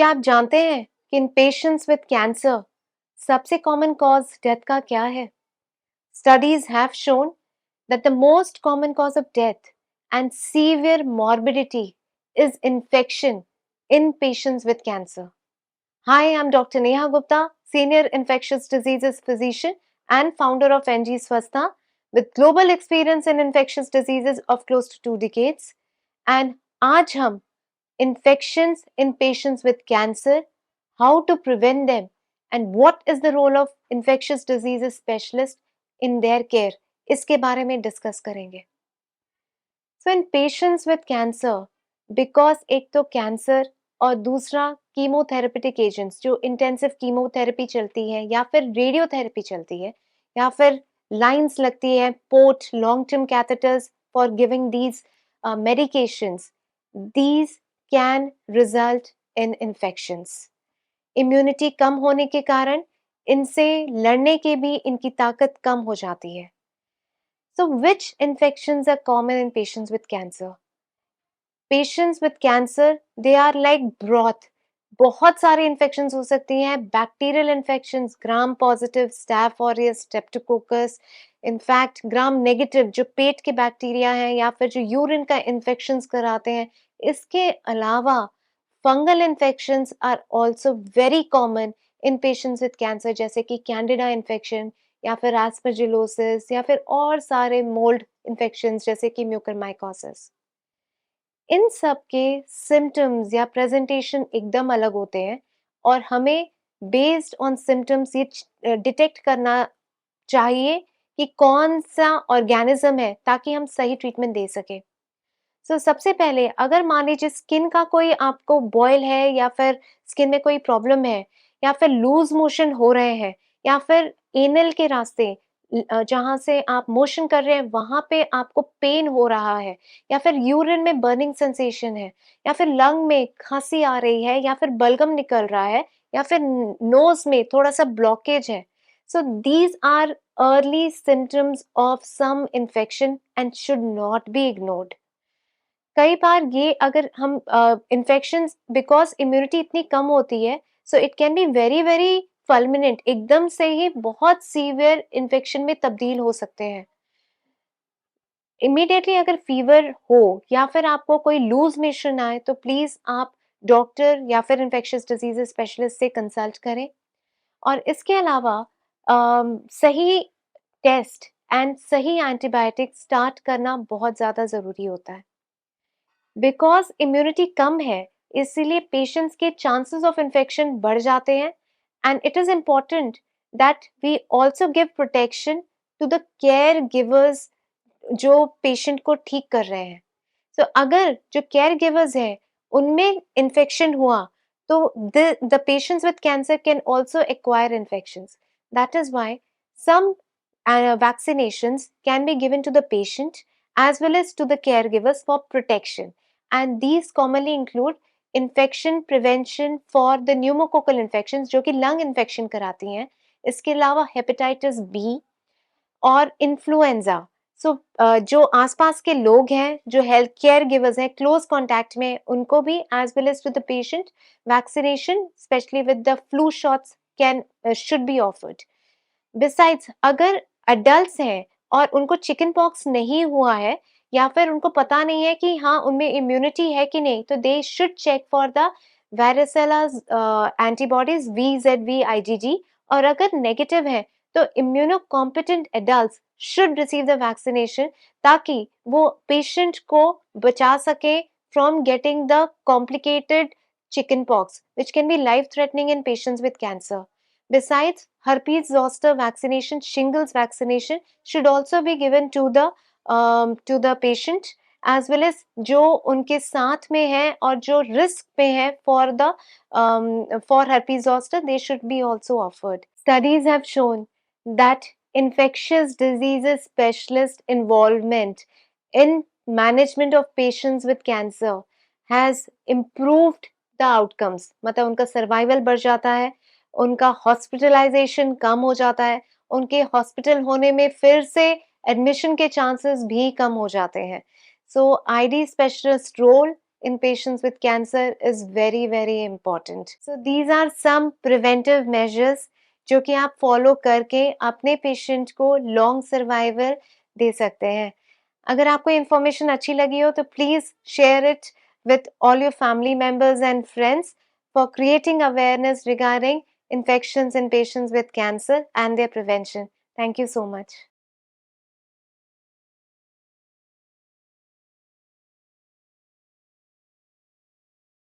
क्या आप जानते हैं कि इन पेशेंट्स विद कैंसर सबसे कॉमन कॉज डेथ का क्या है? Studies have shown that the most common cause of death and severe morbidity is infection in patients with cancer. Hi, I'm Dr. Neha Gupta, Senior Infectious Diseases Physician and founder of NG Swastha with global experience in infectious diseases of close to 2 decades. And आज हम infections in patients with cancer, how to prevent them, and what is the role of infectious diseases specialist in their care, इसके बारे में discuss करेंगे. सो इन patients with cancer, because एक तो cancer और दूसरा कीमोथेरेपेटिक एजेंट्स जो इंटेंसिव कीमोथेरेपी चलती है या फिर रेडियोथेरेपी चलती है या फिर लाइंस लगती है, port long term catheters for giving these medications, these can result in infections. Immunity कम होने के कारण इनसे लड़ने के भी इनकी ताकत कम हो जाती है. So which infections are common in patients with cancer? Patients with cancer, they are like broth. बहुत सारे इन्फेक्शंस हो सकती हैं. Bacterial infections, gram positive, staph aureus, streptococcus, in fact gram negative जो पेट के बैक्टीरिया हैं या फिर जो यूरिन का इन्फेक्शंस कराते हैं. इसके अलावा fungal infections are also very common in patients with cancer, जैसे कि कैंडिडा इन्फेक्शन या फिर एस्परजिलोसिस या फिर और सारे मोल्ड इन्फेक्शंस जैसे कि म्यूकरमाइकोसिस. इन सब के सिम्पटम्स या प्रेजेंटेशन एकदम अलग होते हैं और हमें बेस्ड ऑन सिम्पटम्स ये डिटेक्ट करना चाहिए कि कौन सा ऑर्गेनिज्म है ताकि हम सही ट्रीटमेंट दे सके. सो सबसे पहले अगर मान लीजिए स्किन का कोई आपको बॉयल है या फिर स्किन में कोई प्रॉब्लम है या फिर लूज मोशन हो रहे हैं या फिर एनल के रास्ते जहाँ से आप मोशन कर रहे हैं वहां पे आपको पेन हो रहा है या फिर यूरिन में बर्निंग सेंसेशन है या फिर लंग में खांसी आ रही है या फिर बलगम निकल रहा है या फिर नोज में थोड़ा सा ब्लॉकेज है. So these are early symptoms of some infection and should not be ignored. कई बार ये अगर हम इन्फेक्शंस बिकॉज इम्यूनिटी इतनी कम होती है, so it can be very very fulminant, एकदम से ही बहुत सीवियर इन्फेक्शन में तब्दील हो सकते हैं. इमीडिएटली अगर फीवर हो या फिर आपको कोई लूज मोशन आए तो प्लीज आप डॉक्टर या फिर इन्फेक्शियस डिजीजेज स्पेशलिस्ट से कंसल्ट करें. और इसके अलावा सही टेस्ट एंड सही एंटीबायोटिक स्टार्ट करना बहुत ज़्यादा ज़रूरी होता है. बिकॉज इम्यूनिटी कम है इसीलिए पेशेंट्स के चांसेस ऑफ इन्फेक्शन बढ़ जाते हैं. And it is important that we also give protection to the care givers जो पेशेंट को ठीक कर रहे हैं. सो अगर जो केयर गिवर्स हैं उनमें इन्फेक्शन हुआ तो the patients with cancer can also acquire infections. That is why some vaccinations can be given to the patient as well as to the caregivers for protection, and these commonly include infection prevention for the pneumococcal infections जो कि lung infection कराती हैं. इसके अलावा hepatitis B और influenza. So जो आसपास के लोग हैं जो हेल्थ केयर गिवर्स हैं क्लोज कांटेक्ट में उनको भी as well as to the patient vaccination specially with the flu shots can should be offered. Besides अगर अडल्ट्स हैं और उनको चिकन पॉक्स नहीं हुआ है या फिर उनको पता नहीं है कि हाँ उनमें इम्यूनिटी है कि नहीं, तो they should check for the varicella antibodies VZV IgG. और अगर नेगेटिव है तो immunocompetent adults should receive the vaccination ताकि वो पेशेंट को बचा सके from getting the complicated chicken pox which can be life threatening in patients with cancer. Besides, herpes zoster vaccination, shingles vaccination should also be given to the patient as well as जो उनके साथ में है और जो risk पे है for herpes zoster, they should be also offered. Studies have shown that infectious diseases specialist involvement in management of patients with cancer has improved the outcomes. मतलब उनका सर्वाइवल बढ़ जाता है, उनका हॉस्पिटलाइजेशन कम हो जाता है, उनके हॉस्पिटल होने में फिर से एडमिशन के चांसेस भी कम हो जाते हैं. So ID specialist role in patients with cancer is very very important. So these are some preventive measures जो कि आप फॉलो करके अपने पेशेंट को लॉन्ग सर्वाइवर दे सकते हैं. अगर आपको इन्फॉर्मेशन अच्छी लगी हो तो please share it with all your family members and friends for creating awareness regarding infections in patients with cancer and their prevention. Thank you so much.